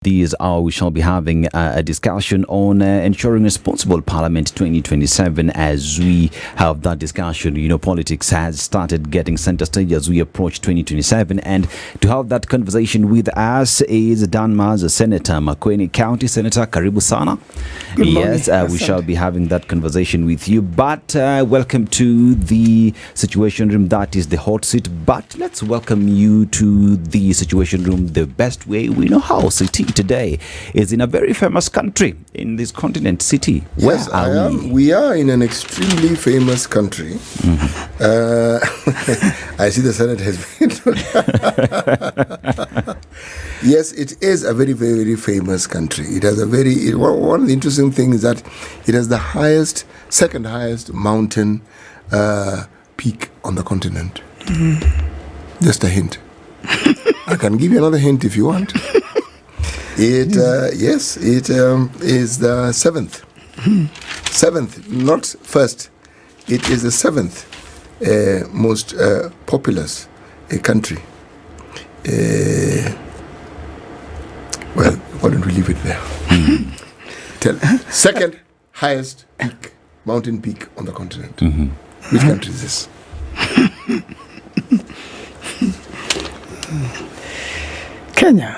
These are, we shall be having a discussion on ensuring responsible Parliament 2027. As we have that discussion, politics has started getting center stage as we approach 2027. And to have that conversation with us is Dan Maanzo, Senator, Makueni County Senator. Karibu sana. Good morning. Yes, we shall be having that conversation with you. But welcome to the Situation Room. That is the hot seat. But let's welcome you to the Situation Room the best way we know how. City today is in a very famous country in this continent. City. Yes, we are in an extremely famous country. I see the Senate has been. Yes, it is a very, very, very famous country. It has one of the interesting things is that it has the second highest mountain peak on the continent. Just a hint. I can give you another hint if you want. It is the seventh, not first. It is the seventh most populous country. Well, why don't we leave it there? Second highest peak, mountain peak on the continent. Which country is this? Kenya.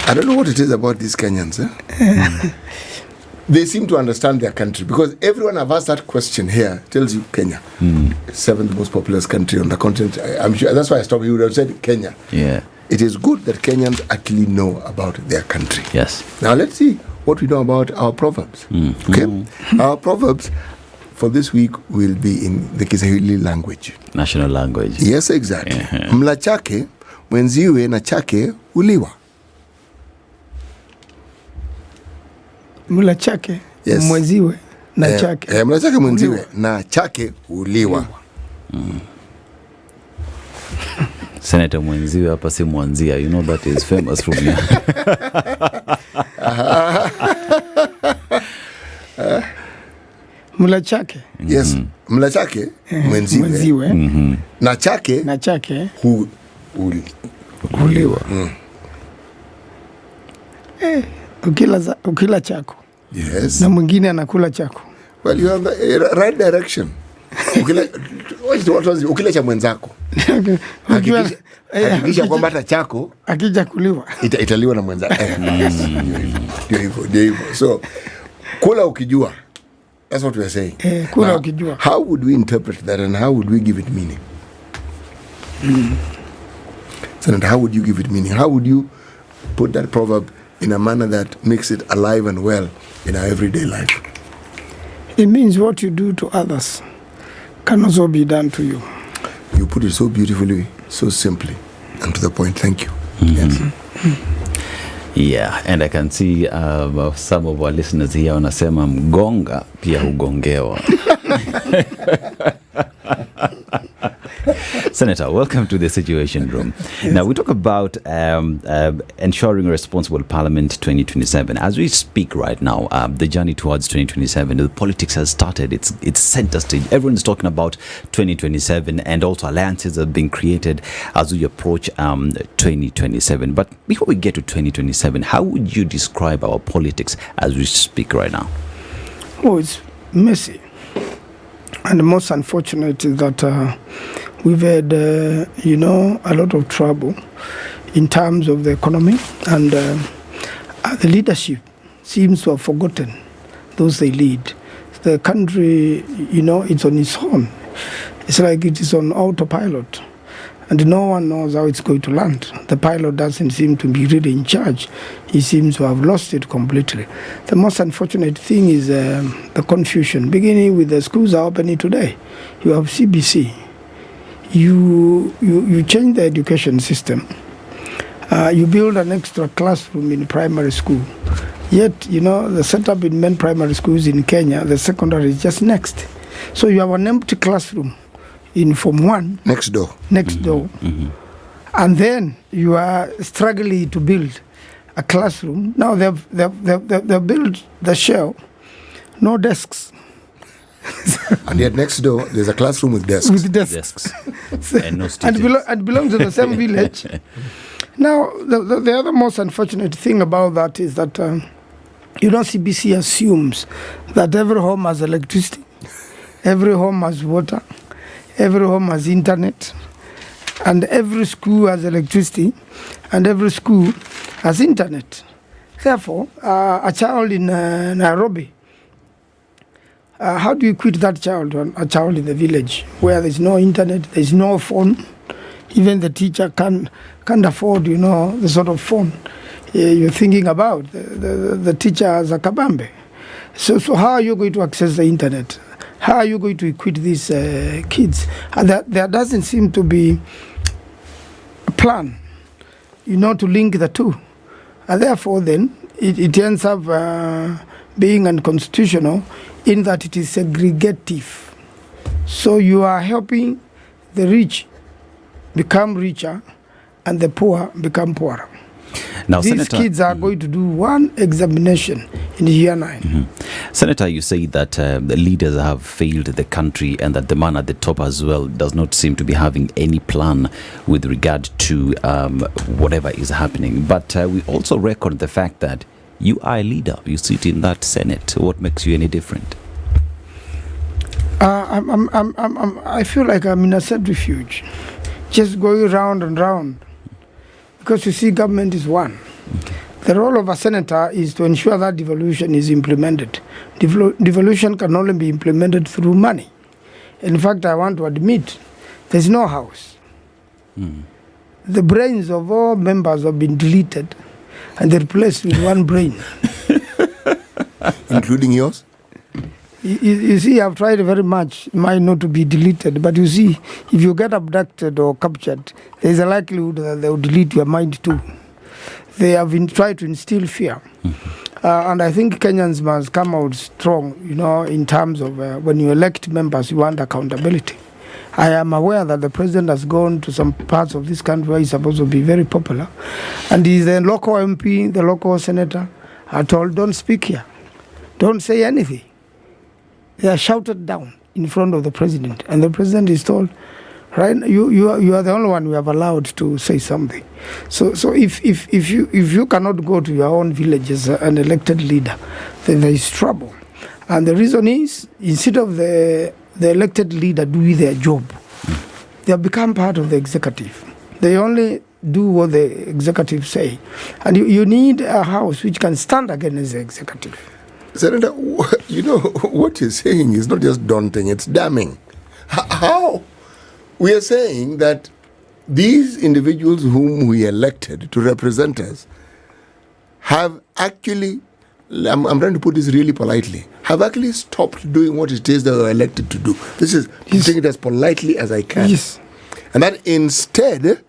I don't know what it is about these Kenyans. They seem to understand their country because everyone I've asked that question here tells you Kenya, seventh most populous country on the continent. I'm sure that's why I stopped. You would have said Kenya. Yeah. It is good that Kenyans actually know about their country. Yes. Now let's see what we know about our proverbs. Okay. Our proverbs for this week will be in the Kiswahili language. National language. Yes, exactly. Mla chake mwenziwe na chake uliwa. Mla chake mwenziwe na chake. Mla chake mwenziwe na chake uliwa. Senator mwenziwe hapa si mwanzia. You know that is famous from here. Mla chake. Yes. Mla chake mwenziwe na chake uliwa. Ukila chako. Yes. Na mwingine anakula chako. Well, you have the right direction. Ukila cha mwenzako. Hakikisha kwamba hata chako akija kuliwa italiwa na mwenzako. Ndio hivyo. So kula ukijua. That's what we are saying. Kula ukijua. How would we interpret that and how would we give it meaning? Senator, how would you give it meaning? How would you put that proverb in a manner that makes it alive and well in our everyday life? It means what you do to others can also be done to you. You put it so beautifully, so simply, and to the point. Thank you. Yes. Yeah, and I can see some of our listeners here wanasema mgonga pia hugongewa. Senator, welcome to the Situation Room. Yes. Now, we talk about ensuring a responsible Parliament 2027. As we speak right now, the journey towards 2027, the politics has started. It's center stage. Everyone's talking about 2027, and also alliances are being created as we approach 2027. But before we get to 2027, how would you describe our politics as we speak right now? Oh, it's messy. And the most unfortunate is that we've had, a lot of trouble in terms of the economy, and the leadership seems to have forgotten those they lead. The country, it's on its own. It's like it is on autopilot, and no one knows how it's going to land. The pilot doesn't seem to be really in charge. He seems to have lost it completely. The most unfortunate thing is the confusion, beginning with the schools are opening today. You have CBC. You change the education system. You build an extra classroom in primary school. Yet, the setup in many primary schools in Kenya, the secondary is just next. So you have an empty classroom in Form 1. Next door. And then you are struggling to build a classroom. Now they've built the shell, no desks. And yet next door, there's a classroom with desks. And no students. and belongs to the same village. Now, the other most unfortunate thing about that is that, CBC assumes that every home has electricity, every home has water, every home has internet, and every school has electricity, and every school has internet. Therefore, a child in Nairobi, how do you quit that child, a child in the village where there's no internet, there's no phone? Even the teacher can't afford, the sort of phone you're thinking about. The teacher has a kabambe. So how are you going to access the internet? How are you going to equip these kids? And there doesn't seem to be a plan, to link the two. And therefore, then, it ends up being unconstitutional in that it is segregative. So you are helping the rich become richer and the poor become poorer. Now, these Senator, kids are going to do one examination in year 9. Mm-hmm. Senator, you say that the leaders have failed the country and that the man at the top as well does not seem to be having any plan with regard to whatever is happening. But we also record the fact that you are a leader. You sit in that Senate. What makes you any different? I feel like I'm in a centrifuge, just going round and round. Because you see, government is one. The role of a senator is to ensure that devolution is implemented. Devolution can only be implemented through money. In fact, I want to admit, there's no house. The brains of all members have been deleted and they're replaced with one brain. Including yours? You see, I've tried very much, mine not to be deleted, but you see, if you get abducted or captured, there's a likelihood that they'll delete your mind too. They have been trying to instill fear. And I think Kenyans must come out strong, in terms of when you elect members, you want accountability. I am aware that the president has gone to some parts of this country where he's supposed to be very popular. And the local MP, the local senator, are told, don't speak here. Don't say anything. They are shouted down in front of the president, and the president is told, right, you are the only one we have allowed to say something. So if you cannot go to your own village as an elected leader, then there is trouble. And the reason is, instead of the elected leader doing their job, they have become part of the executive. They only do what the executive say, and you need a house which can stand against the executive. Senator, what you're saying is not just daunting, it's damning. How? We are saying that these individuals whom we elected to represent us have actually, I'm trying to put this really politely, have actually stopped doing what it is they were elected to do. This is, I'm saying it as politely as I can. Yes. And that instead,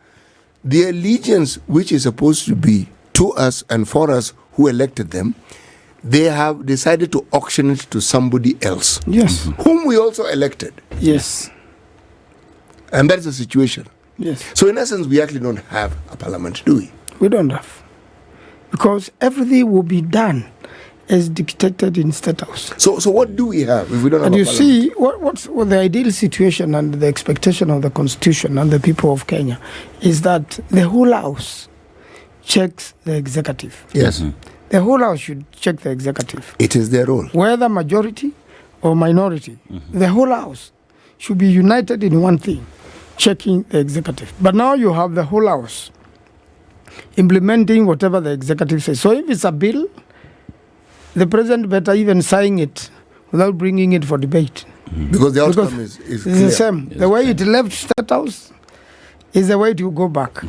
the allegiance which is supposed to be to us and for us who elected them, they have decided to auction it to somebody else. Yes. Whom we also elected. Yes. And that is the situation. Yes. So in essence, we actually don't have a parliament, do we? We don't have. Because everything will be done as dictated in Statehouse. So what do we have if we don't have and a you parliament? see, what's the ideal situation and the expectation of the Constitution and the people of Kenya is that the whole House checks the executive. Yes. The whole House should check the executive. It is their role. Whether majority or minority, the whole House should be united in one thing, checking the executive. But now you have the whole House implementing whatever the executive says. So if it's a bill, the president better even sign it without bringing it for debate. Because the outcome is it's clear. the same. The way it left Statehouse is the way to go back.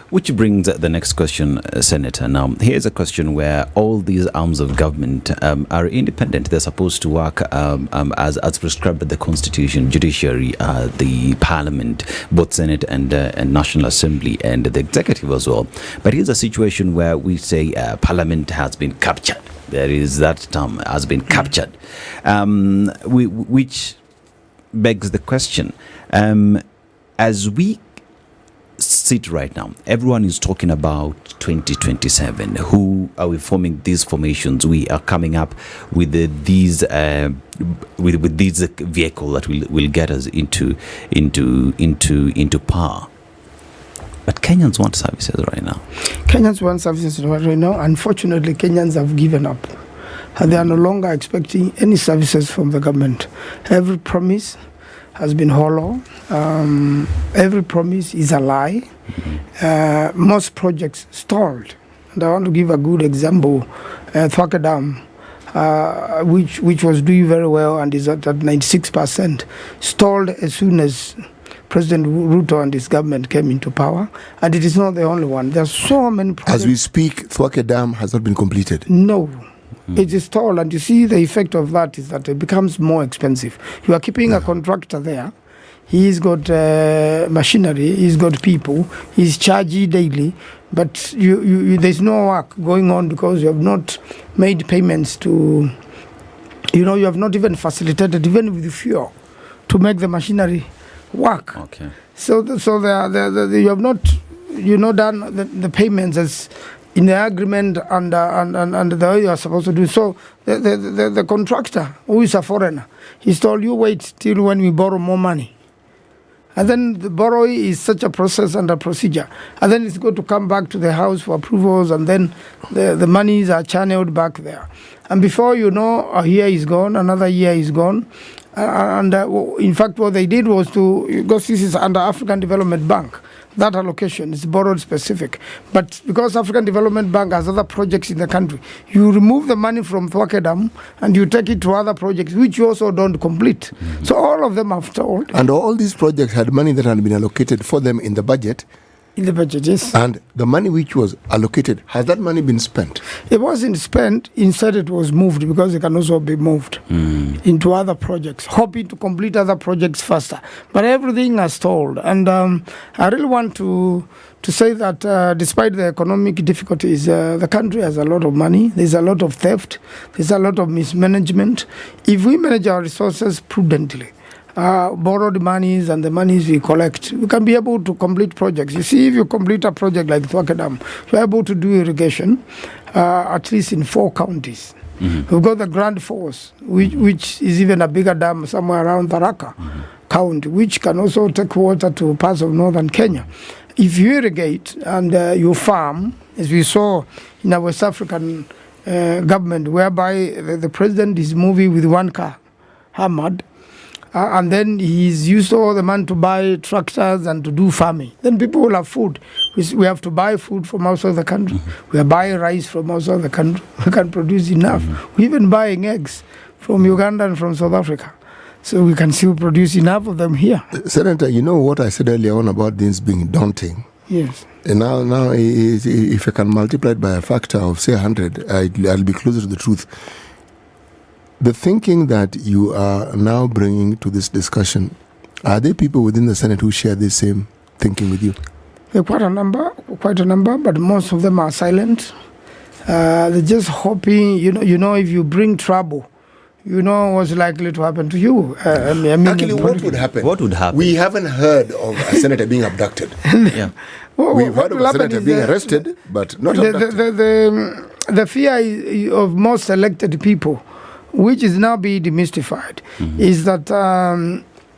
Which brings the next question, Senator. Now, here's a question where all these arms of government are independent. They're supposed to work as prescribed by the Constitution, judiciary, the Parliament, both Senate and National Assembly, and the executive as well. But here's a situation where we say Parliament has been captured. There is that term, has been captured, which begs the question, as we sit right now, everyone is talking about 2027. Who are we forming these formations? We are coming up with these vehicle that will get us into power. But Kenyans want services right now. Kenyans want services right now. Unfortunately, Kenyans have given up. And they are no longer expecting any services from the government. Every promise has been hollow. Every promise is a lie. Most projects stalled. And I want to give a good example. Thwake Dam, which was doing very well and is at 96%, stalled as soon as President Ruto and his government came into power. And it is not the only one. There are so many projects. As we speak, Thwake Dam has not been completed. No. It is stalled, and you see the effect of that is that it becomes more expensive. You are keeping a contractor there. He's got machinery, he's got people, he's charging daily, but there's no work going on because you have not made payments to, you have not even facilitated, even with the fuel, to make the machinery work. Okay. So you have not, done the payments as in the agreement and the way you are supposed to do. So the contractor, who is a foreigner, he's told you wait till when we borrow more money. And then the borrowing is such a process and a procedure. And then it's going to come back to the house for approvals, and then the monies are channeled back there. And before you know, a year is gone, another year is gone. In fact, what they did was because this is under African Development Bank, that allocation is borrowed specific. But because African Development Bank has other projects in the country, you remove the money from Thwake Dam and you take it to other projects, which you also don't complete. So all of them have stalled. And all these projects had money that had been allocated for them in the budget. In the budget, yes. And the money which was allocated, has that money been spent? It wasn't spent. Instead, it was moved, because it can also be moved into other projects, hoping to complete other projects faster. But everything has stalled. And I really want to say that despite the economic difficulties, the country has a lot of money. There's a lot of theft. There's a lot of mismanagement. If we manage our resources prudently, borrowed monies and the monies we collect, we can be able to complete projects. You see, if you complete a project like Thwake Dam, you're able to do irrigation at least in 4 counties. We've got the Grand Force, which is even a bigger dam somewhere around Tharaka County, which can also take water to parts of northern Kenya. If you irrigate and you farm, as we saw in our West African government, whereby the president is moving with 1 car, hammered, and then he's used all the money to buy tractors and to do farming. Then people will have food. We have to buy food from outside the country. We are buying rice from outside the country. We can produce enough. We're even buying eggs from Uganda and from South Africa. So we can still produce enough of them here. Senator, you know what I said earlier on about things being daunting? Yes. And now if I can multiply it by a factor of, say, 100, I'll be closer to the truth. The thinking that you are now bringing to this discussion, are there people within the Senate who share the same thinking with you? There are quite a number, but most of them are silent. They're just hoping, if you bring trouble, what's likely to happen to you. Actually, what would happen? What would happen? We haven't heard of a senator being abducted. Yeah. We've heard of a senator being arrested, but not abducted. The fear of most elected people, which is now being demystified, is that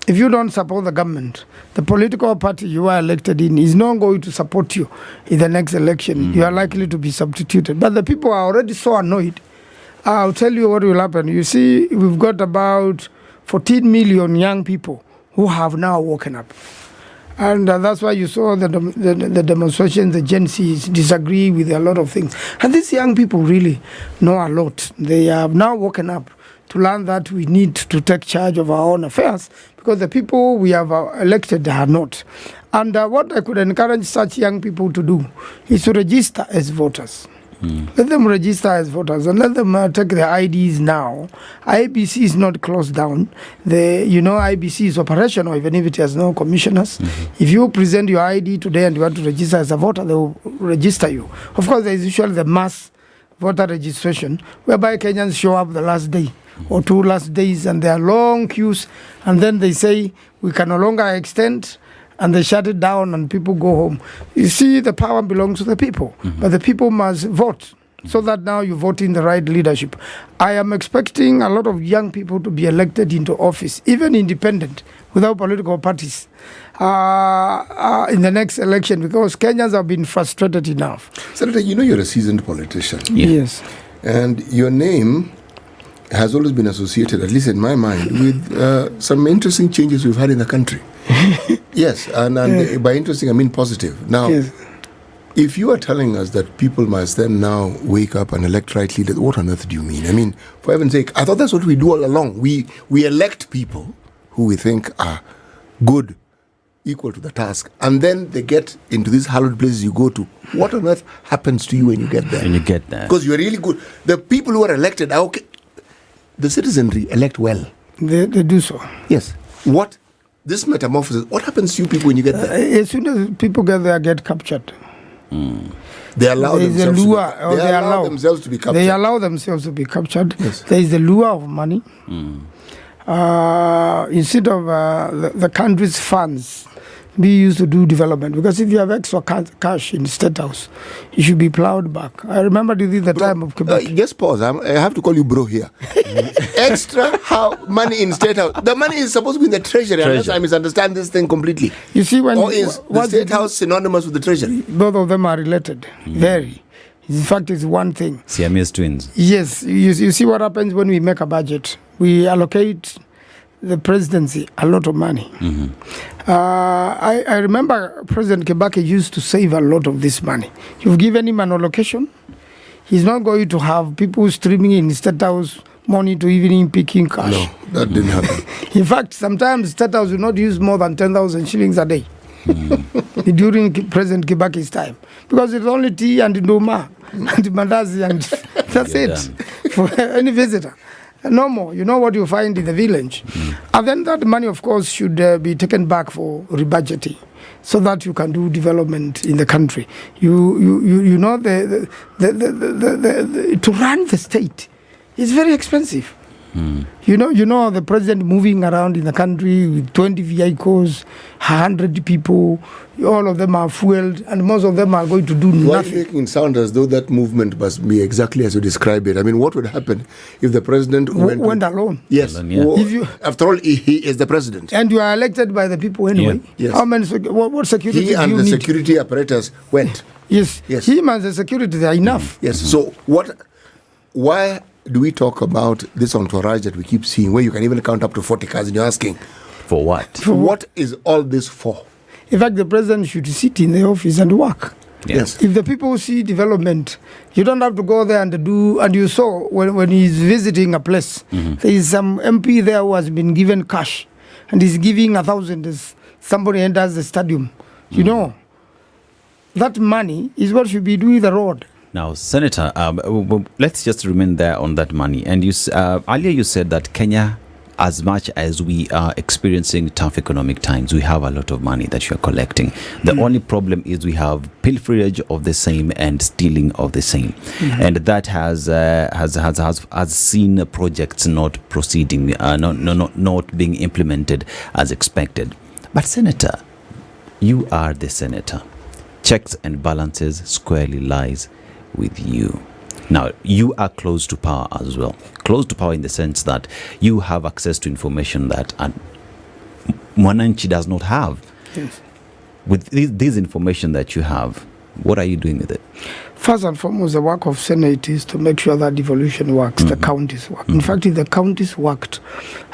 if you don't support the government, the political party you are elected in is not going to support you in the next election. You are likely to be substituted. But the people are already so annoyed. I'll tell you what will happen. You see, we've got about 14 million young people who have now woken up. And that's why you saw the demonstrations, the Gen Zs disagree with a lot of things. And these young people really know a lot. They have now woken up to learn that we need to take charge of our own affairs, because the people we have elected are not. And what I could encourage such young people to do is to register as voters. Let them register as voters and let them take their IDs now. IBC is not closed down. IBC is operational even if it has no commissioners. If you present your ID today and you want to register as a voter, they will register you. Of course, there is usually the mass voter registration, whereby Kenyans show up the last day or 2 last days, and there are long queues, and then they say we can no longer extend, and they shut it down and people go home. You see, the power belongs to the people, but the people must vote. so that now you vote in the right leadership. I am expecting a lot of young people to be elected into office, even independent, without political parties, in the next election, because Kenyans have been frustrated enough. Senator, you know you're a seasoned politician. Yes. And your name has always been associated, at least in my mind, with some interesting changes we've had in the country. Yes, and by interesting, I mean positive. Now, if you are telling us that people must then now wake up and elect right leaders, what on earth do you mean? I mean, for heaven's sake, I thought that's what we do all along. We elect people who we think are good, equal to the task, and then they get into these hallowed places you go to. What on earth happens to you when you get there? When you get there. Because you're really good. The people who are elected are okay. The citizenry elect well. They do so. Yes. What? This metamorphosis, what happens to you people when you get there? As soon as people get there, get captured. They allow themselves to be captured. They allow themselves to be captured. Yes. There is the lure of money. Instead of the country's funds be used to do development, because if you have extra cash in the Statehouse, it should be plowed back. I remember during the time of Quebec. Just pause. I have to call you bro here. Extra money in Statehouse. The money is supposed to be in the treasury. Unless I misunderstand this thing completely. You see, or is the Statehouse synonymous with the treasury? Both of them are related. Very. In fact, it's one thing. Siamese twins. Yes. You see what happens when we make a budget. We allocate the presidency a lot of money. I remember President Kibaki used to save a lot of this money. You've given him an allocation, he's not going to have people streaming in State House money to evening picking cash. No, that didn't happen. In fact, sometimes State House will not use more than 10,000 shillings a day during President Kibaki's time, because it's only tea and nduma and mandazi, and that's it for any visitor. No more. You know what you find in the village. And then that money, of course, should be taken back for rebudgeting, so that you can do development in the country. You know, to run the state is very expensive. You know the president moving around in the country with 20 vehicles, 100 people, all of them are fueled, and most of them are going to do nothing. Why are you making it sound as though that movement must be exactly as you describe it? I mean, what would happen if the president went alone? Yes. After all, he is the president. And you are elected by the people anyway. Yes. How many, what security do you need? He and the security apparatus went. Yes. Him and the security, they are enough. Yes. So why do we talk about this entourage that we keep seeing, where you can even count up to 40 cars, and you're asking, for what? What is all this for? In fact, the president should sit in the office and work. Yes. If the people see development, you don't have to go there and do. And you saw when he's visiting a place, there is some MP there who has been given cash, and he's giving 1,000 as somebody enters the stadium. You know, that money is what should be doing the road. Now, Senator, let's just remain there on that money. And earlier you said that Kenya, as much as we are experiencing tough economic times, we have a lot of money that you're collecting. The only problem is we have pilferage of the same and stealing of the same. And that has seen projects not proceeding, not being implemented as expected. But Senator, you are the senator. Checks and balances squarely lies with you. Now, you are close to power as well. Close to power in the sense that you have access to information that Mwananchi does not have. Yes. With this information that you have, what are you doing with it? First and foremost, the work of Senate is to make sure that devolution works, the counties work. In fact, if the counties worked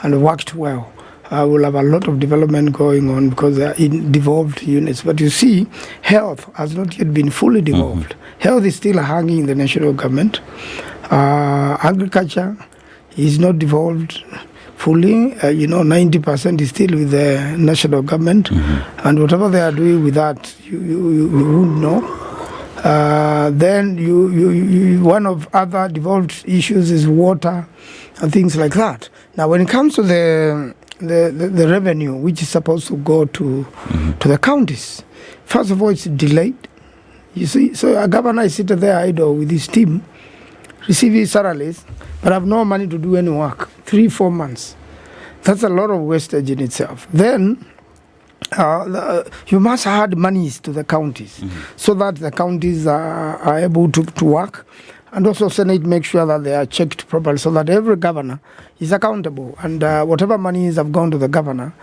and worked well, we'll have a lot of development going on, because they are in devolved units. But you see, health has not yet been fully devolved. Health is still hanging in the national government. Agriculture is not devolved fully. 90% is still with the national government. And whatever they are doing with that, you wouldn't know. Then one of other devolved issues is water and things like that. Now, when it comes to the revenue which is supposed to go to the counties, first of all, it's delayed. You see, so a governor is sitting there idle with his team, receiving salaries, but have no money to do any work. 3-4 months. That's a lot of wastage in itself. Then you must add monies to the counties so that the counties are able to work. and also Senate make sure that they are checked properly so that every governor is accountable, and whatever monies have gone to the governor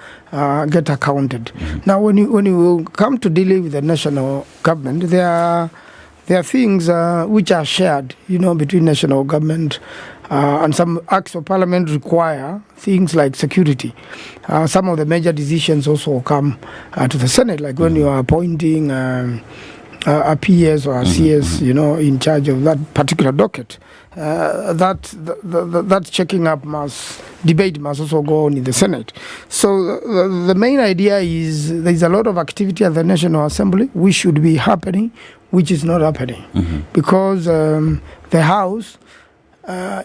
get accounted. Now, when you come to dealing with the national government, there are things which are shared, between national government, and some acts of parliament require things like security. Some of the major decisions also come to the Senate, like when you are appointing a PS or a CS, in charge of that particular docket. That checking up debate must also go on in the Senate. So the main idea is there's a lot of activity at the National Assembly which should be happening, which is not happening, because the House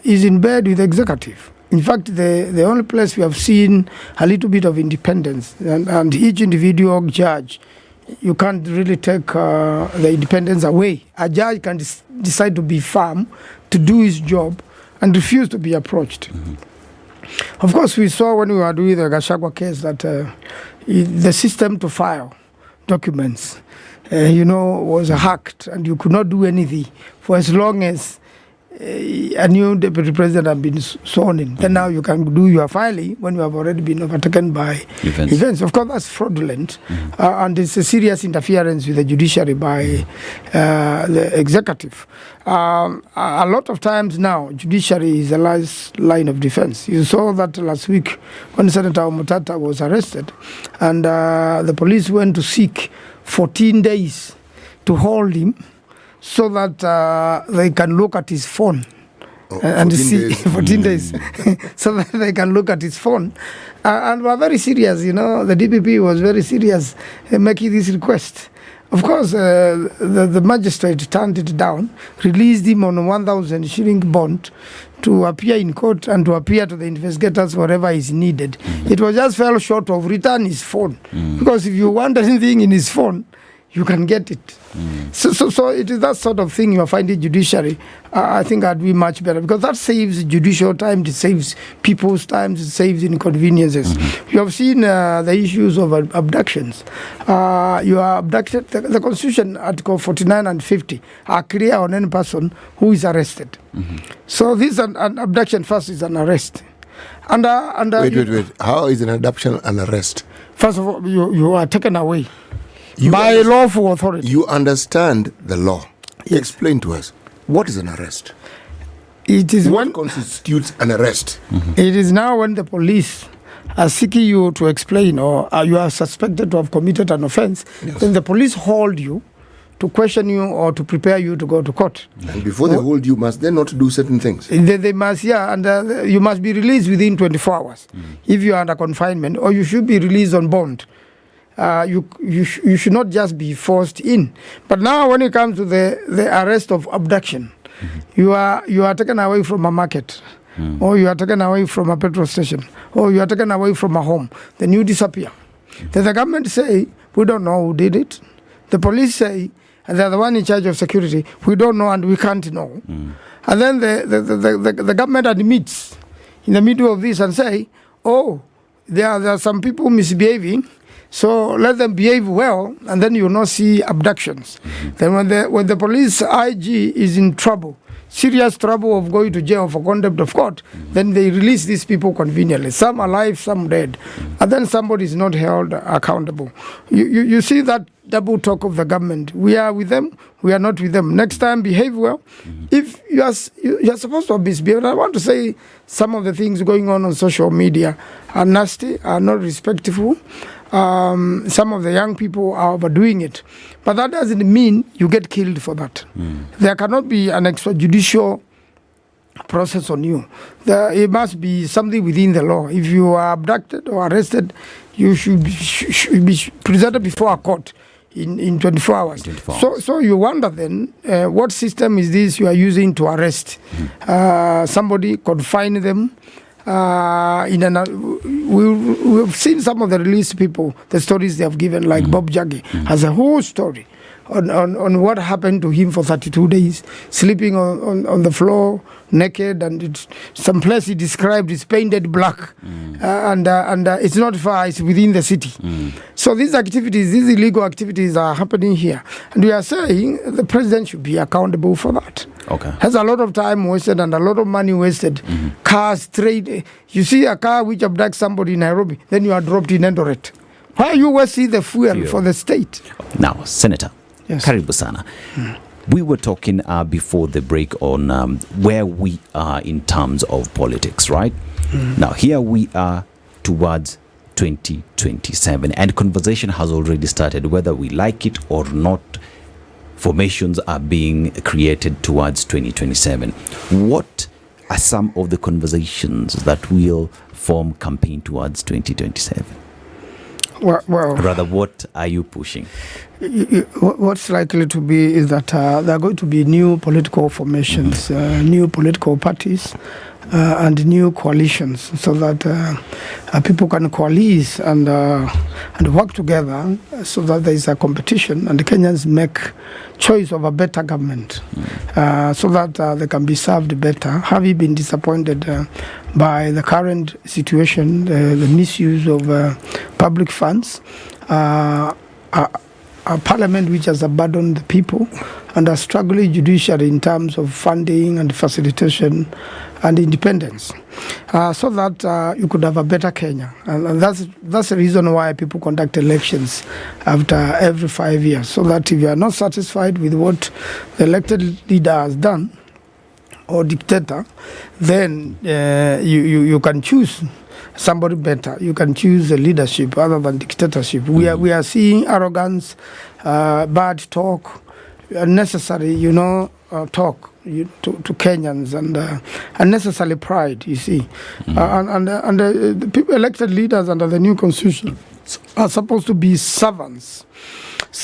is in bed with the executive. In fact, the only place we have seen a little bit of independence, and each individual judge, you can't really take the independence away. A judge can decide to be firm, to do his job, and refuse to be approached. Of course, we saw when we were doing the Gachagua case that the system to file documents, was hacked, and you could not do anything for as long as a new deputy president had been sworn in. Then now you can do your filing when you have already been overtaken by events. Of course, that's fraudulent, and it's a serious interference with the judiciary by the executive. A lot of times now, judiciary is the last line of defense. You saw that last week when Senator Omutata was arrested, and the police went to seek 14 days to hold him, so that they can look at his phone and see 14 days, so that they can look at his phone. And we're very serious, the DPP was very serious in making this request. Of course, the magistrate turned it down, released him on a 1,000 shilling bond to appear in court and to appear to the investigators wherever is needed. It was just fell short of return his phone, because if you want anything in his phone, you can get it. So it is that sort of thing you find in judiciary. I think I'd be much better, because that saves judicial time, it saves people's time, it saves inconveniences. You have seen the issues of abductions. You are abducted. The Constitution, Article 49 and 50, are clear on any person who is arrested. So this an abduction first is an arrest. Wait. How is an abduction an arrest? First of all, you are taken away. By lawful authority. You understand the law. Yes. Explain to us, what is an arrest? What constitutes an arrest? It is now when the police are seeking you to explain, or you are suspected to have committed an offense, then the police hold you to question you or to prepare you to go to court. And before they hold you, must they not do certain things? They must, and you must be released within 24 hours if you are under confinement, or you should be released on bond. You should not just be forced in. But now when it comes to the arrest of abduction, you are taken away from a market, or you are taken away from a petrol station, or you are taken away from a home. Then you disappear. Then the government say, we don't know who did it. The police say, and they're the one in charge of security, we don't know and we can't know. And then the government admits in the middle of this and say, there are some people misbehaving, so let them behave well, and then you will not see abductions. Then when the police IG is in trouble, serious trouble of going to jail for contempt of court, then they release these people conveniently. Some alive, some dead. And then somebody is not held accountable. You see that double talk of the government. We are with them, we are not with them. Next time, behave well. If you are supposed to misbehave, I want to say some of the things going on social media are nasty, are not respectful. Some of the young people are overdoing it. But that doesn't mean you get killed for that. There cannot be an extrajudicial process on you. It must be something within the law. If you are abducted or arrested, you should be presented before a court in 24 hours. So you wonder then, what system is this you are using to arrest somebody, confine them? We've seen some of the released people, the stories they have given, like Bob Jaggi has a whole story on what happened to him for 32 days, sleeping on the floor naked, and some place he described is painted black, and it's not far, it's within the city. So these activities, these illegal activities are happening here, and we are saying the president should be accountable for that. Okay. Has a lot of time wasted and a lot of money wasted. Cars trade. You see a car which abducts somebody in Nairobi, then you are dropped in Eldoret. Why are you wasting the fuel for the state? Now, Senator, yes. Karibu sana. We were talking before the break on where we are in terms of politics, right? Now, here we are towards 2027, and conversation has already started, whether we like it or not. Formations are being created towards 2027. What are some of the conversations that will form campaign towards 2027? Well, rather, what are you pushing? What's likely to be is that there are going to be new political formations, new political parties, and new coalitions, so that people can coalesce and work together, so that there is a competition and the Kenyans make choice of a better government, so that they can be served better. Have you been disappointed by the current situation, the misuse of public funds, a parliament which has abandoned the people, and a struggling judiciary in terms of funding and facilitation and independence, so that you could have a better Kenya. And that's the reason why people conduct elections after every 5 years, so that if you are not satisfied with what the elected leader has done, or dictator, then you can choose somebody better. You can choose a leadership other than dictatorship. We are seeing arrogance, bad talk, unnecessary, talk to Kenyans, and unnecessary pride. You see, and the people elected leaders under the new constitution are supposed to be servants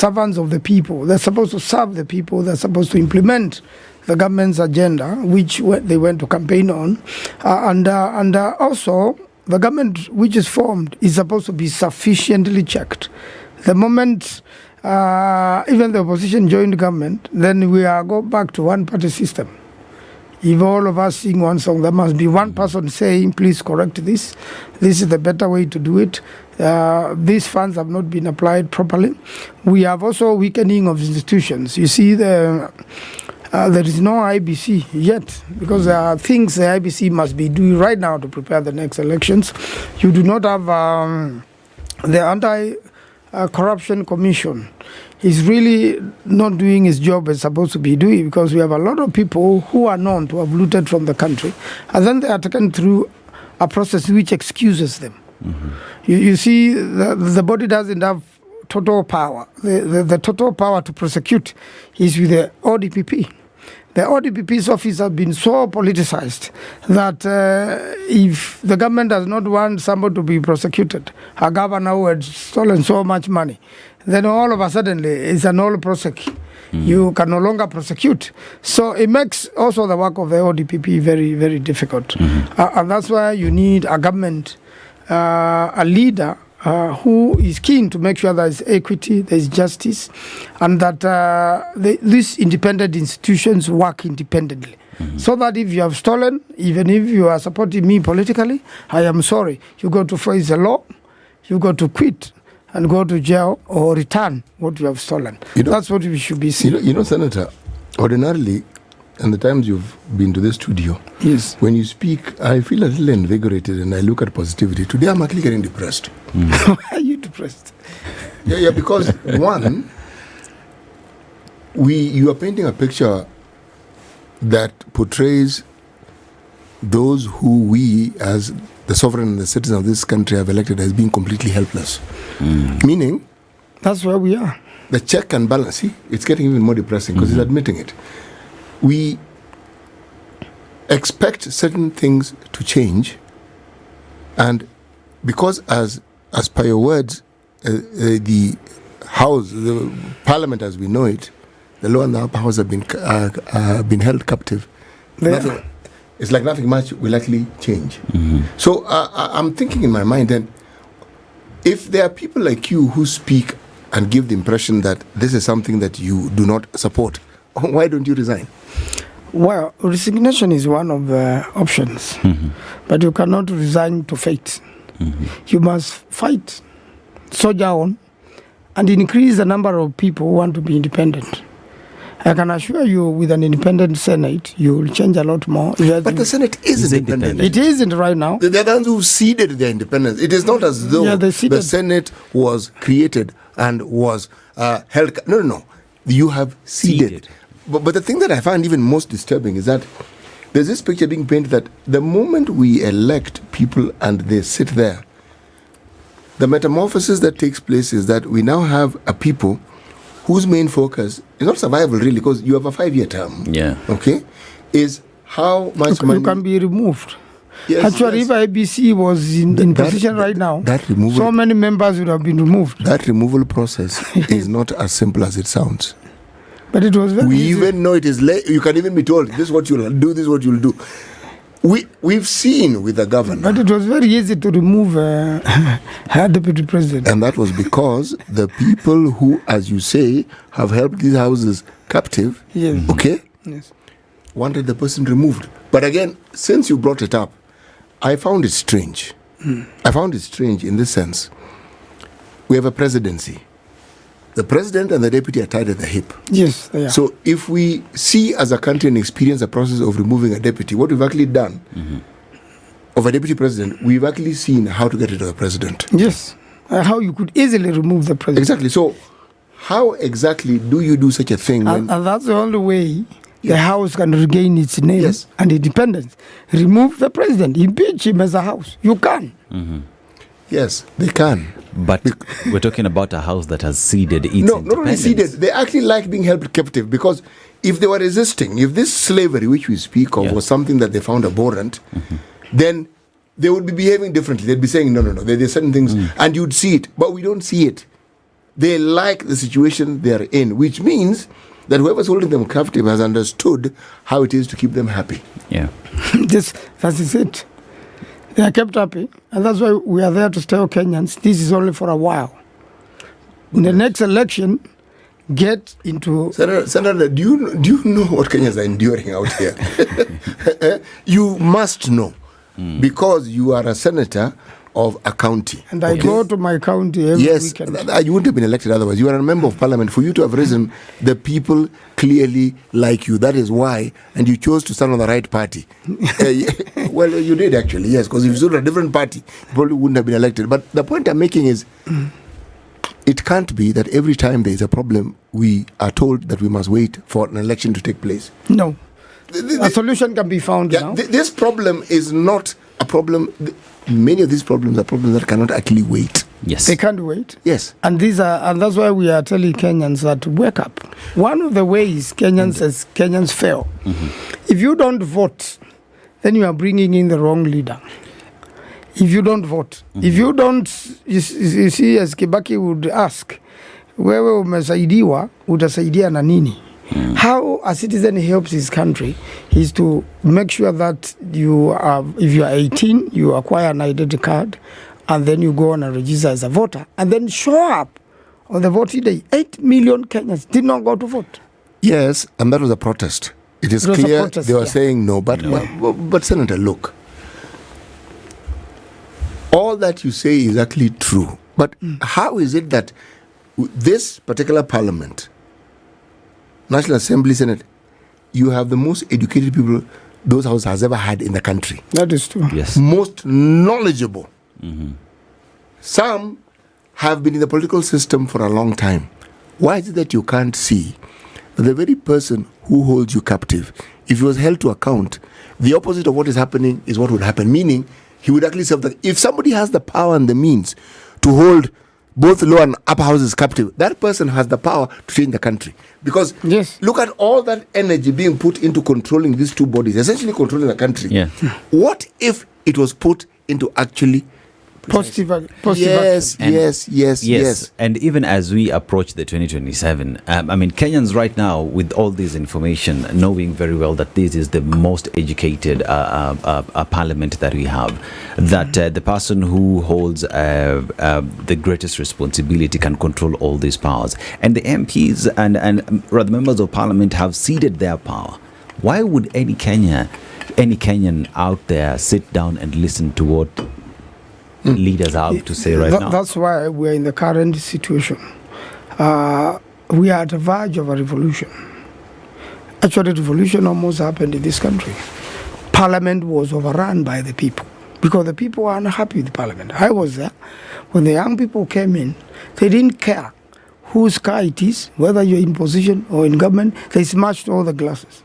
of the people. They're supposed to serve the people. They're supposed to implement the government's agenda, which they went to campaign on, and also the government which is formed is supposed to be sufficiently checked. The moment even the opposition joined government, then we are go back to one-party system. If all of us sing one song, there must be one person saying, please correct this. This is the better way to do it. These funds have not been applied properly. We have also weakening of institutions. You see, there is no IBC yet, because there are things the IBC must be doing right now to prepare the next elections. You do not have the Anti-Corruption Commission. Is really not doing his job as supposed to be doing, because we have a lot of people who are known to have looted from the country, and then they are taken through a process which excuses them. You see, the body doesn't have total power. The total power to prosecute is with the ODPP. The ODPP's office has been so politicized that if the government does not want somebody to be prosecuted, a governor who had stolen so much money, then all of a sudden it's an all prosecute. You can no longer prosecute. So it makes also the work of the ODPP very, very difficult. And that's why you need a government, a leader who is keen to make sure there is equity, there is justice, and that these independent institutions work independently. So that if you have stolen, even if you are supporting me politically, I am sorry. You got to face the law, you got to quit and go to jail or return what you have stolen. That's what we should be seeing. Senator, ordinarily, and the times you've been to the studio, yes, when you speak, I feel a little invigorated and I look at positivity. Today I'm actually getting depressed. Why are you depressed? Yeah, because one, you are painting a picture that portrays those who we, as the sovereign and the citizens of this country, have elected as being completely helpless. Meaning, that's where we are. The check and balance. See, it's getting even more depressing because he's admitting it. We expect certain things to change, and because as per your words, the House, the Parliament as we know it, the lower and the upper house have been held captive. It's like nothing much will actually change. So I'm thinking in my mind then, if there are people like you who speak and give the impression that this is something that you do not support, why don't you resign? Well, resignation is one of the options, but you cannot resign to fate. You must fight, soldier on, and increase the number of people who want to be independent. I can assure you, with an independent Senate, you will change a lot more. But the Senate is independent. It isn't right now. They're the ones who ceded their independence. It is not as though the Senate was created and was held. No. You have ceded. But the thing that I find even most disturbing is that there's this picture being painted that the moment we elect people and they sit there, the metamorphosis that takes place is that we now have a people whose main focus is not survival, really, because you have a 5-year term. Yeah. Okay? Is how much money... You can be removed. Yes, actually, if IBC was in position right now, so many members would have been removed. That removal process is not as simple as it sounds. But it was very easy. Even know it is late. You can even be told, this is what you'll do, this is what you'll do. We've seen with the governor. But it was very easy to remove her deputy president. And that was because the people who, as you say, have helped these houses captive, okay, wanted the person removed. But again, since you brought it up, I found it strange. I found it strange in this sense. We have a presidency. The president and the deputy are tied at the hip. Yes, they are. So if we see as a country and experience the process of removing a deputy, what we've actually done of a deputy president, we've actually seen how to get rid of the president. Yes, how you could easily remove the president. Exactly. So how exactly do you do such a thing? And that's the only way the House can regain its name and independence. Remove the president, impeach him as a House. You can. Yes, they can. But we're talking about a House that has ceded its independence. Not only ceded, they actually like being held captive, because if they were resisting, if this slavery which we speak of was something that they found abhorrent, then they would be behaving differently. They'd be saying, no. There's certain things, and you'd see it, but we don't see it. They like the situation they're in, which means that whoever's holding them captive has understood how it is to keep them happy. Yeah. That is it. They are kept happy, and that's why we are there to tell Kenyans, this is only for a while. In the next election, get into... Senator, do you know what Kenyans are enduring out here? You must know, because you are a senator of a county. And I go to my county every weekend. Yes, you wouldn't have been elected otherwise. You are a member of parliament. For you to have risen, the people clearly like you. That is why. And you chose to stand on the right party. Well, you did actually, yes, because if you stood on a different party, you probably wouldn't have been elected. But the point I'm making is, it can't be that every time there is a problem, we are told that we must wait for an election to take place. No. A solution can be found now. This problem is not a problem. Many of these problems are problems that cannot actually wait. Yes. They can't wait. Yes. And that's why we are telling Kenyans that wake up. One of the ways Kenyans fail, if you don't vote, then you are bringing in the wrong leader. If you don't vote, if you don't, you see, as Kibaki would ask, wewe umesaidiwa, utasaidia na nini? How a citizen helps his country is to make sure that you are, if you are 18, you acquire an identity card, and then you go on and register as a voter, and then show up on the voting day. 8 million Kenyans did not go to vote. Yes, and that was a protest. It is clear they were saying no, but Senator, look, all that you say is actually true. But how is it that this particular parliament, National Assembly, Senate, you have the most educated people those houses has ever had in the country? That is true. Yes. Most knowledgeable. Some have been in the political system for a long time. Why is it that you can't see that the very person who holds you captive, if he was held to account, the opposite of what is happening is what would happen? Meaning, he would actually serve if somebody has the power and the means to hold both lower and upper houses captive, that person has the power to change the country. Because look at all that energy being put into controlling these two bodies, essentially controlling the country. Yeah. What if it was put into actually Positive Yes, action. yes. And even as we approach the 2027, I mean, Kenyans right now, with all this information, knowing very well that this is the most educated parliament that we have, that the person who holds the greatest responsibility can control all these powers. And the MPs and rather members of parliament have ceded their power. Why would any Kenyan out there sit down and listen to what leaders have to say right now? That's why we're in the current situation. We are at the verge of a revolution. Actually, revolution almost happened in this country. Parliament was overrun by the people because the people were unhappy with Parliament. I was there. When the young people came in, they didn't care whose car it is, whether you're in position or in government. They smashed all the glasses.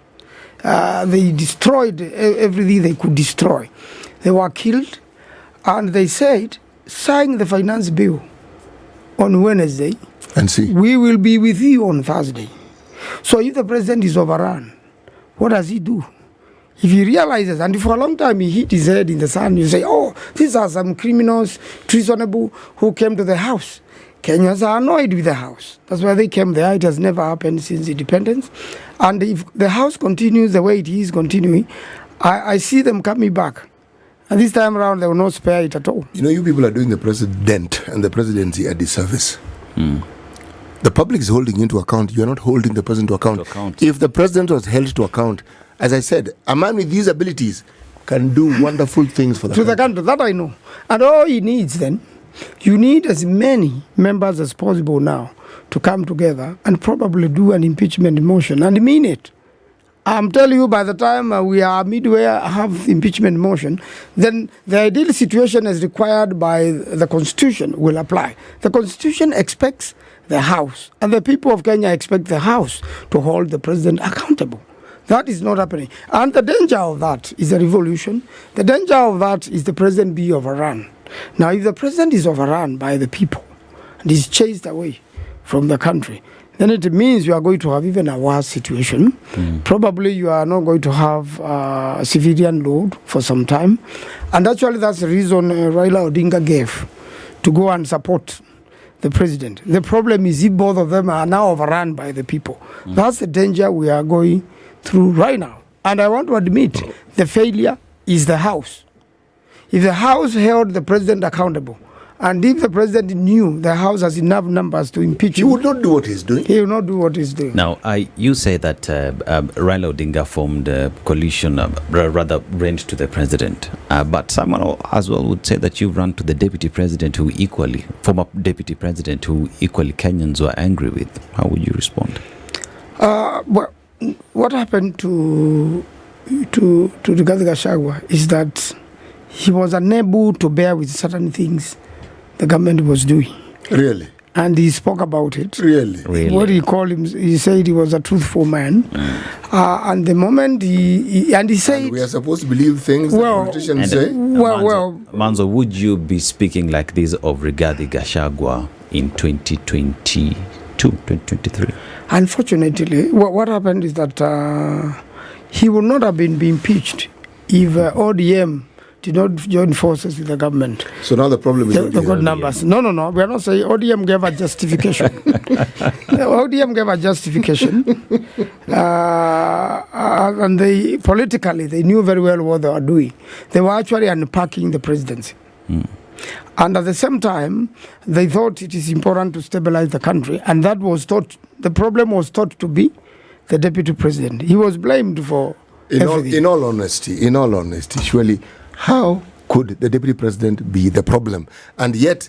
They destroyed everything they could destroy. They were killed. And they said, sign the finance bill on Wednesday. And see. We will be with you on Thursday. So if the president is overrun, what does he do? If he realizes, and for a long time he hit his head in the sand, you say, oh, these are some criminals, treasonable, who came to the house. Kenyans are annoyed with the house. That's why they came there. It has never happened since independence. And if the house continues the way it is continuing, I see them coming back. And this time around, they will not spare it at all. You know, you people are doing the president and the presidency a disservice. The public is holding you to account. You are not holding the president to account. If the president was held to account, as I said, a man with these abilities can do wonderful things for the country. The country. That I know. And all he needs then, you need as many members as possible now to come together and probably do an impeachment motion and mean it. I'm telling you, by the time we are midway have impeachment motion, then the ideal situation as required by the Constitution will apply. The Constitution expects the House, and the people of Kenya expect the House to hold the president accountable. That is not happening. And the danger of that is a revolution. The danger of that is the president be overrun. Now, if the president is overrun by the people and is chased away from the country, then it means you are going to have even a worse situation. Probably you are not going to have a civilian load for some time. And actually that's the reason Raila Odinga gave to go and support the president. The problem is if both of them are now overrun by the people. That's the danger we are going through right now. And I want to admit the failure is the House. If the House held the president accountable, and if the president knew the House has enough numbers to impeach him, he would not do what he's doing. He will not do what he's doing. Now, you say that Raila Odinga formed a coalition, rather rent to the president. But someone as well would say that you ran to the deputy president former deputy president who equally Kenyans were angry with. How would you respond? Well, what happened to Rigathi Gachagua is that he was unable to bear with certain things the government was doing. Really? And he spoke about it. Really? What he called him, he said he was a truthful man. And the moment he said... And we are supposed to believe things that politicians say? Maanzo, would you be speaking like this of Rigathi Gachagua in 2022, 2023? Unfortunately, what happened is that he would not have been impeached if ODM did not join forces with the government. So now the problem is the good numbers. No. We are not saying ODM gave a justification. ODM gave a justification. And they politically, they knew very well what they were doing. They were actually unpacking the presidency. And at the same time, they thought it is important to stabilize the country. And that was thought, the problem was thought to be the deputy president. He was blamed for everything. In all honesty, surely, how could the deputy president be the problem? And yet,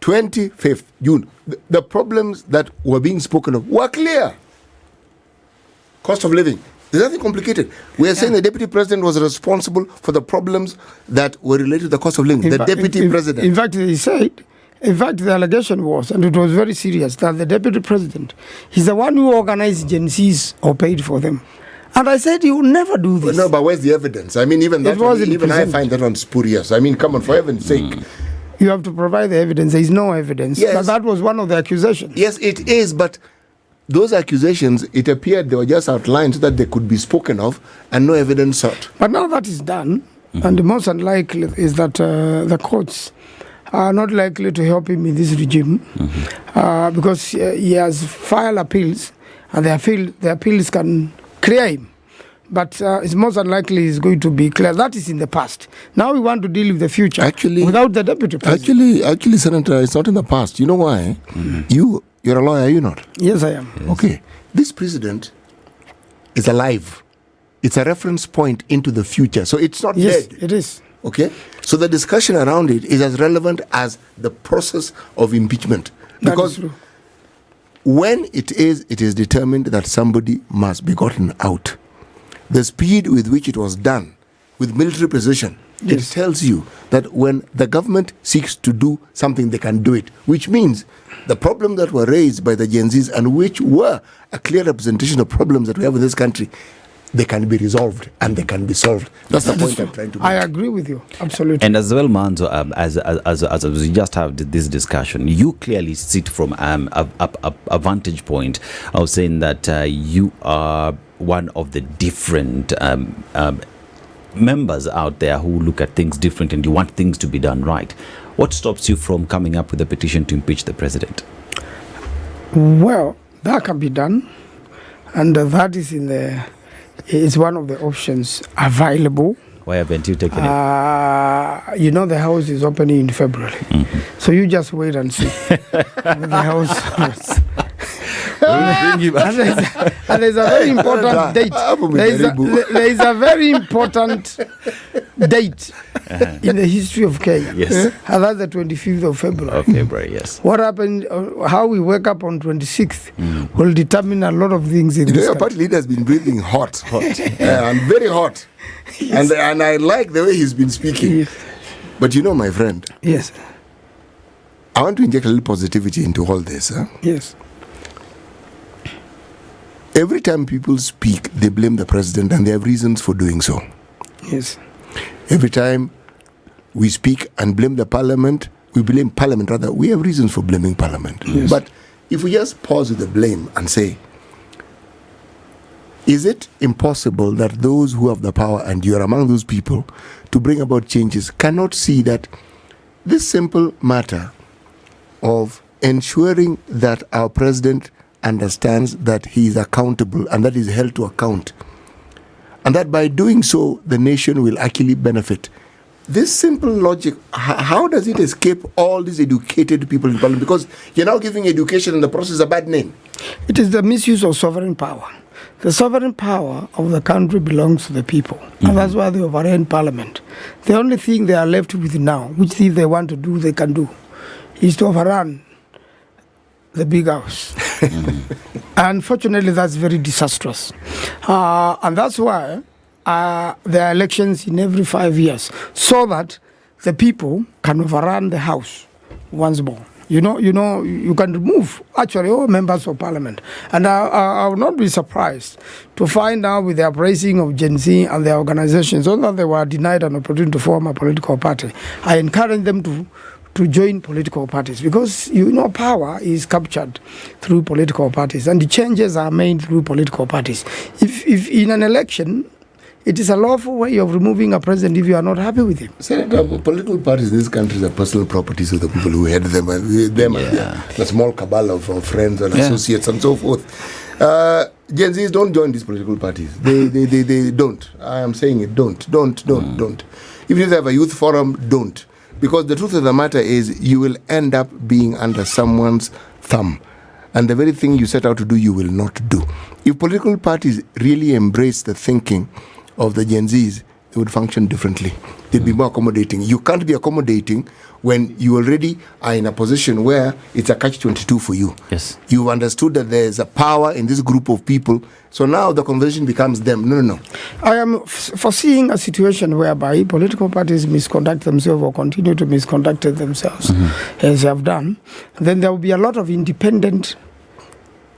25th June, the problems that were being spoken of were clear. Cost of living. There's nothing complicated. We are saying the deputy president was responsible for the problems that were related to the cost of living. Deputy president. In fact, he said, the allegation was, and it was very serious, that the deputy president is the one who organized Gen Zs or paid for them. And I said, you will never do this. No, but where's the evidence? I mean, even I find that one spurious. I mean, come on, for heaven's sake. You have to provide the evidence. There is no evidence. Yes. But that was one of the accusations. Yes, it is, but those accusations, it appeared they were just outlined so that they could be spoken of and no evidence sought. But now that is done, And the most unlikely is that the courts are not likely to help him in this regime because he has filed appeals, and the appeals can clear him. But it's most unlikely he's going to be clear. That is in the past. Now we want to deal with the future without the deputy president. Actually, Senator, it's not in the past. You know why? You're a lawyer, are you not? Yes, I am. Yes. Okay. This president is alive. It's a reference point into the future. So it's not dead. Yes, it is. Okay? So the discussion around it is as relevant as the process of impeachment. Because when it is determined that somebody must be gotten out, the speed with which it was done, with military precision, it tells you that when the government seeks to do something, they can do it, which means the problems that were raised by the Gen Zs and which were a clear representation of problems that we have in this country, they can be resolved and they can be solved. That's the point I'm trying to make. I agree with you, absolutely. And as well, Maanzo, as we just have this discussion, you clearly sit from a vantage point of saying that you are one of the different members out there who look at things different and you want things to be done right. What stops you from coming up with a petition to impeach the president? Well, that can be done, and that is one of the options available. Why haven't you taken it? The house is opening in February. So you just wait and see. The house. And there's a very important date. There is a very important date in the history of Kenya. Yes. And that's the 25th of February. Of February, yes. What happened, how we wake up on 26th will determine a lot of things in this Your country. party leader has been breathing hot. And very hot. Yes. And I like the way he's been speaking. Yes. But my friend. Yes. I want to inject a little positivity into all this. Yes. Every time people speak, they blame the president, and they have reasons for doing so. Yes. Every time we speak and blame the parliament, we blame parliament, rather, we have reasons for blaming parliament. Yes. But if we just pause with the blame and say, is it impossible that those who have the power, and you are among those people, to bring about changes, cannot see that this simple matter of ensuring that our president understands that he is accountable and that he is held to account, and that by doing so the nation will actually benefit? This simple logic, how does it escape all these educated people in parliament? Because you're now giving education in the process a bad name. It is the misuse of sovereign power. The sovereign power of the country belongs to the people, and that's why they overrun parliament. The only thing they are left with now, which if they want to do, they can do, is to overrun the big house. Unfortunately, that's very disastrous. And that's why there are elections in every 5 years, so that the people can overrun the house once more. You can remove actually all members of parliament. And I will not be surprised to find out with the uprising of Gen Z and their organizations, although they were denied an opportunity to form a political party, I encourage them to join political parties, because power is captured through political parties and the changes are made through political parties. If in an election, it is a lawful way of removing a president if you are not happy with him. Senator, political parties in this country are personal properties of the people who head them, and the small cabal of friends and associates and so forth. Gen Zs don't join these political parties. They don't. I am saying it. Don't. Even if they have a youth forum, don't. Because the truth of the matter is, you will end up being under someone's thumb. And the very thing you set out to do, you will not do. If political parties really embrace the thinking of the Gen Zs, they would function differently. They'd be more accommodating. You can't be accommodating when you already are in a position where it's a catch-22 for you. Yes. You've understood that there's a power in this group of people, so now the conversation becomes them. No. I am foreseeing a situation whereby political parties misconduct themselves or continue to misconduct themselves as they have done. Then there will be a lot of independent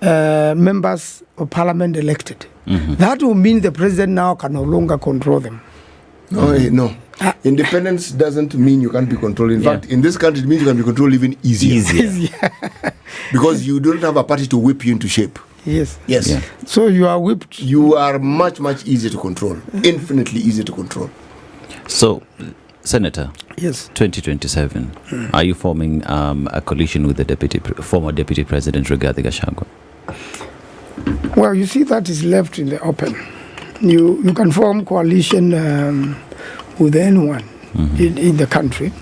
members of parliament elected. That will mean the president now can no longer control them. No. Independence doesn't mean you can't be controlled. In fact, in this country, it means you can be controlled even easier. Because you don't have a party to whip you into shape. Yes. Yeah. So you are whipped. You are much, much easier to control. Infinitely easier to control. So, Senator, Yes. 2027, are you forming a coalition with the former Deputy President Rigathi Gachagua? Well, you see, that is left in the open. You can form coalition with anyone in the country.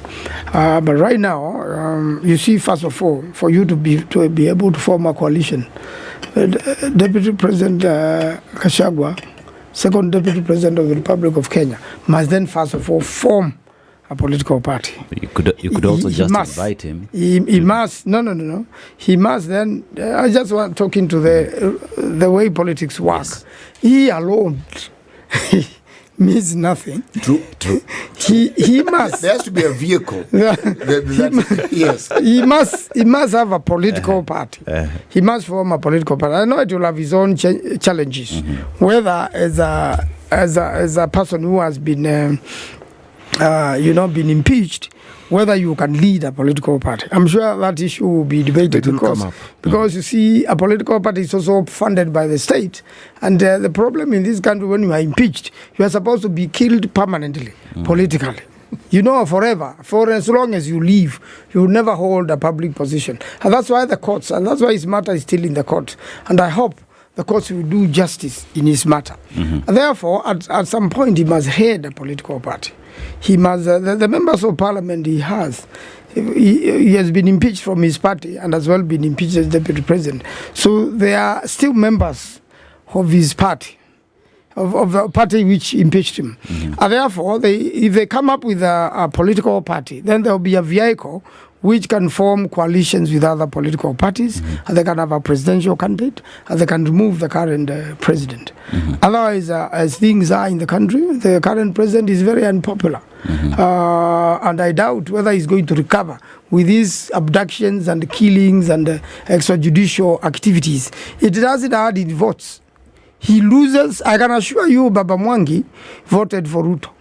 But right now, you see, first of all, for you to be able to form a coalition, Deputy President Gachagua, second Deputy President of the Republic of Kenya, must then first of all form a political party. You could also just invite him. He must. No. He must then. I just want talking to the way politics work. Yes. He alone means nothing. True. He must. There has to be a vehicle. Yes. He must have a political party. He must form a political party. I know it will have his own challenges. Whether as a person who has been been impeached, whether you can lead a political party. I'm sure that issue will be debated because you see, a political party is also funded by the state. And the problem in this country, when you are impeached, you are supposed to be killed permanently, politically. Forever. For as long as you live, you will never hold a public position. And that's why the courts, and that's why his matter is still in the court. And I hope the courts will do justice in his matter. And therefore, at some point, he must head a political party. He must, the members of parliament he has been impeached from his party and as well been impeached as deputy president. So they are still members of his party, of the party which impeached him. And therefore, if they come up with a political party, then there will be a vehicle which can form coalitions with other political parties, and they can have a presidential candidate, and they can remove the current president. Otherwise, as things are in the country, the current president is very unpopular. And I doubt whether he's going to recover with these abductions and killings and extrajudicial activities. It doesn't add in votes. He loses. I can assure you, Baba Mwangi voted for Ruto.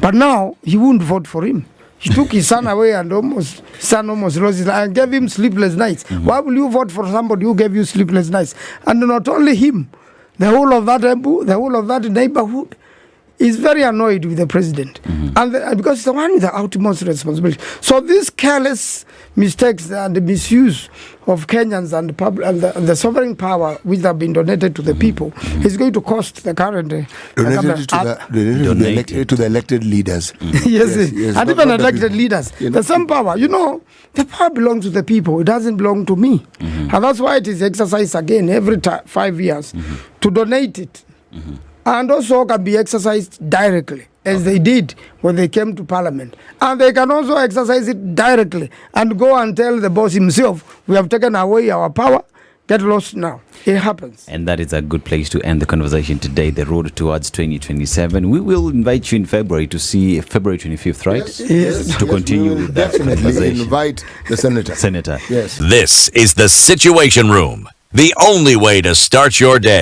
But now, he won't vote for him. He took his son away and almost lost his life and gave him sleepless nights. Why will you vote for somebody who gave you sleepless nights? And not only him, the whole of that neighborhood is very annoyed with the president. And because it's the one with the utmost responsibility. So these careless mistakes and the misuse of Kenyans and the sovereign power which have been donated to the people is going to cost the current donated to the elected leaders. Yes, and even elected leaders. The same power, the power belongs to the people. It doesn't belong to me. And that's why it is exercised again every 5 years to donate it. And also can be exercised directly, as they did when they came to parliament. And they can also exercise it directly and go and tell the boss himself, we have taken away our power, get lost now. It happens. And that is a good place to end the conversation today, the road towards 2027. We will invite you in February to see February 25th, right? Yes. To continue with that conversation. Invite the senator. Senator. Yes. This is the Situation Room, the only way to start your day.